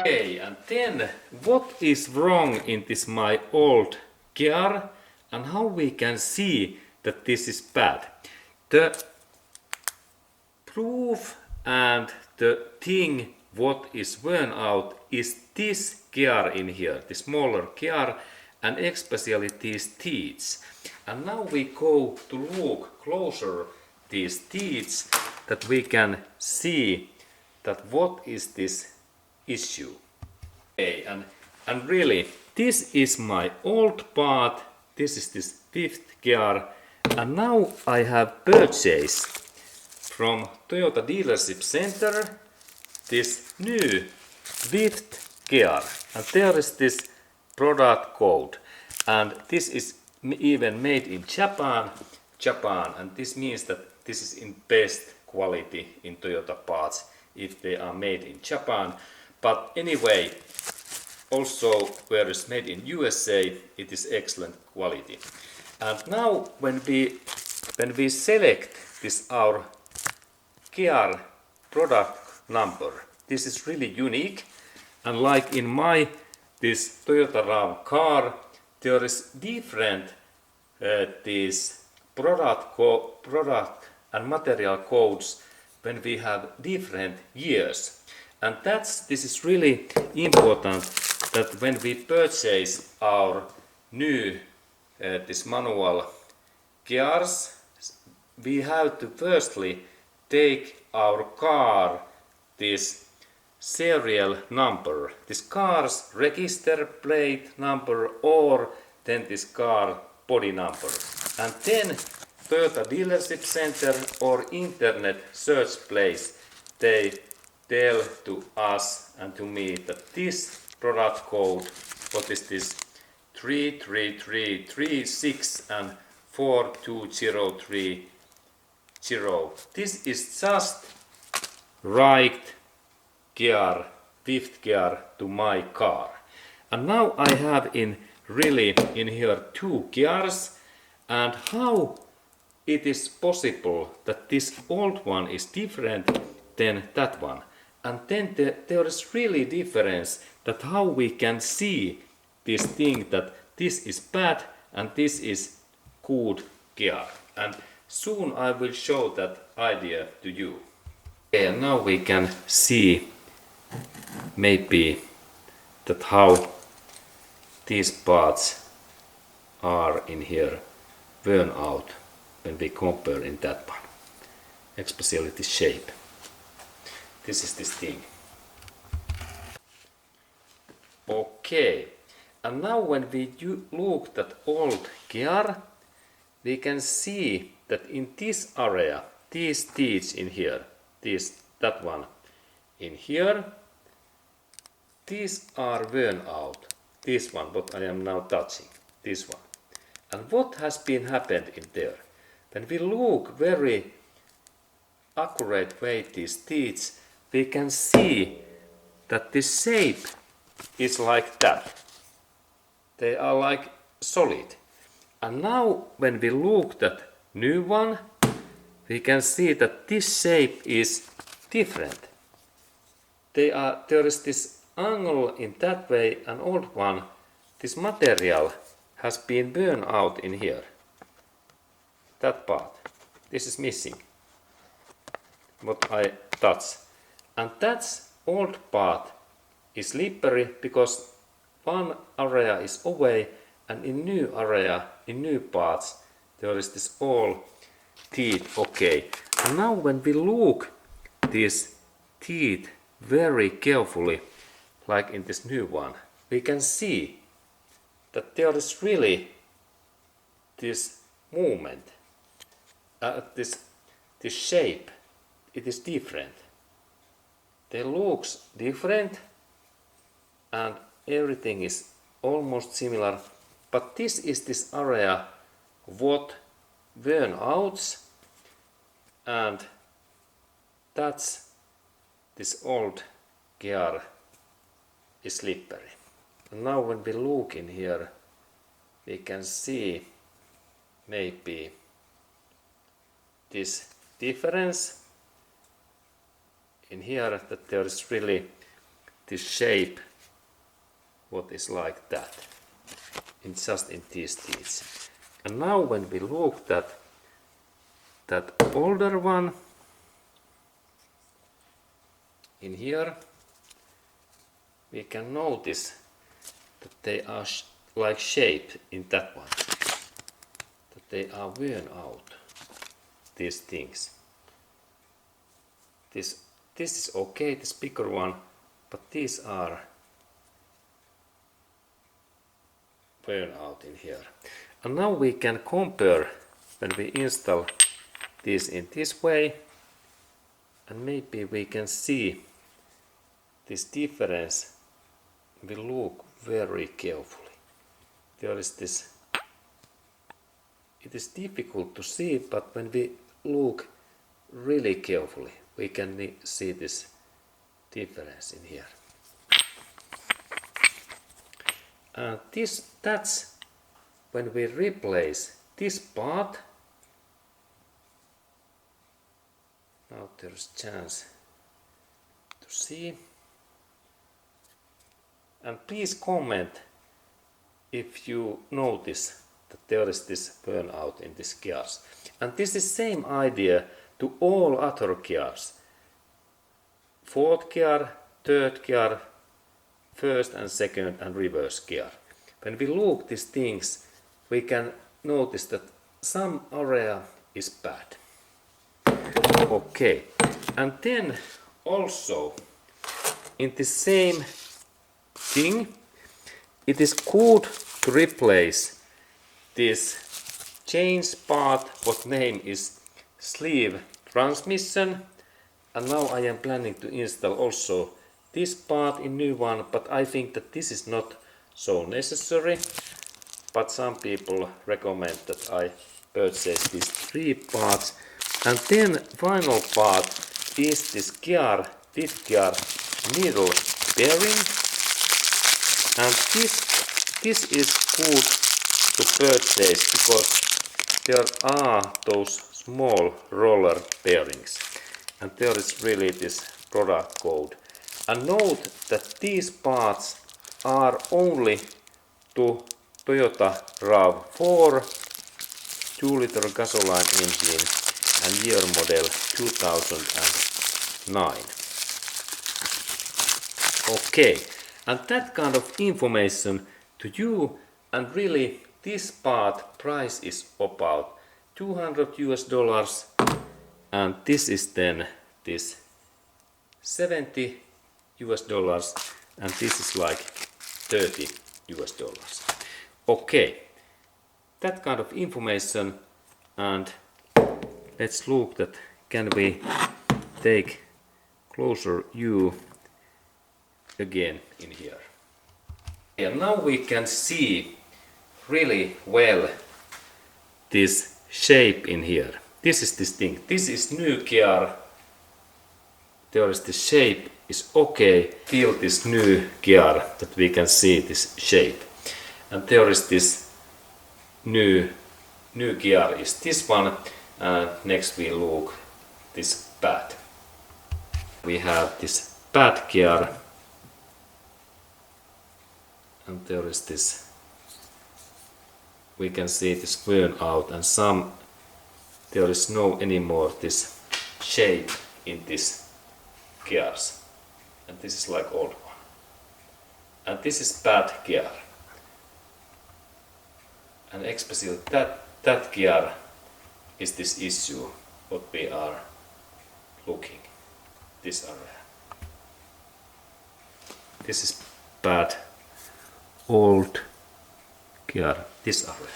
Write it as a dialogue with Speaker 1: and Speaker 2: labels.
Speaker 1: Okay, and then what is wrong in this my old gear and how we can see that this is bad. The proof and the thing what is worn out is this gear in here, the smaller gear, and especially these teeth. And now we go to look closer these teeth that we can see that what is this issue. Okay, and really this is my old part, this is this fifth gear, and now I have purchased from Toyota dealership center this new fifth gear, and there is this product code, and this is even made in Japan, and this means that this is in best quality in Toyota parts if they are made in Japan. But anyway, also where it's made in USA, it is excellent quality. And now when we select this our gear product number, this is really unique, and like in my this Toyota RAM car, there is different these product and material codes when we have different years. And this is really important that when we purchase our new this manual gears, we have to firstly take our car this serial number, this car's register plate number, or then this car body number, and then further dealership center or internet search place, they tell to us and to me that this product code, what is this 33336 and 42030, this is just right gear, fifth gear to my car. And now I have in here two gears, and how it is possible that this old one is different than that one. And then there is really difference that how we can see this thing that this is bad and this is good gear. And soon I will show that idea to you. Okay, and now we can see maybe that how these parts are in here worn out when we compare in that one, especially this shape. This is this thing. Okay, and now when we look at old gear, we can see that in this area, these teeth in here, that one in here, these are worn out. This one, what I am now touching, this one. And what has been happened in there? When we look very accurate way these teeth, we can see that the shape is like that. They are like solid. And now when we look at new one, we can see that this shape is different. There is this angle in that way, an old one, this material has been burned out in here. That part, this is missing, what I touch. And that old part is slippery because one area is away, and in new area, in new parts, there is this all teeth. Okay, and now when we look these teeth very carefully, like in this new one, we can see that there is really this movement, this shape, it is different. They looks different and everything is almost similar, but this is this area what worn out, and that's this old gear is slippery. And now when we look in here, we can see maybe this difference in here, that there is really this shape what is like that, just in these teeth. And now when we look at that older one in here, we can notice that they are like shaped in that one, that they are worn out, these things. This is okay, this bigger one, but these are worn out in here. And now we can compare when we install this in this way, and maybe we can see this difference. We look very carefully. There is this, it is difficult to see, but when we look really carefully, we can see this difference in here. And that's when we replace this part. Now there's chance to see. And please comment if you notice that there is this burnout in these gears. And this is same idea to all other gears. Fourth gear, third gear, first and second and reverse gear. When we look these things, we can notice that some area is bad. Okay, and then also in the same thing, it is good to replace this change part, what name is sleeve transmission. And now I am planning to install also this part in new one, but I think that this is not so necessary. But some people recommend that I purchase these 3 parts. And then final part is this gear, fifth gear needle bearing. And this is good to purchase because there are those small roller bearings. And there is really this product code. And note that these parts are only to Toyota RAV4 2-liter gasoline engine and year model 2009. Okay, and that kind of information to you, and really this part price is about $200, and this is then this $70, and this is like $30. Okay, that kind of information, and let's look that can we take closer view again in here. And now we can see really well this shape in here. This is this thing. This is new gear. There is the shape is okay. Feel this new gear that we can see this shape. And there is this new gear is this one. And next we look this pad. We have this pad gear. And there is this, we can see this worn out, and some, there is no anymore this shape in this gears. And this is like old one. And this is bad gear. And especially that gear is this issue what we are looking, this area. This is bad old gear, this area.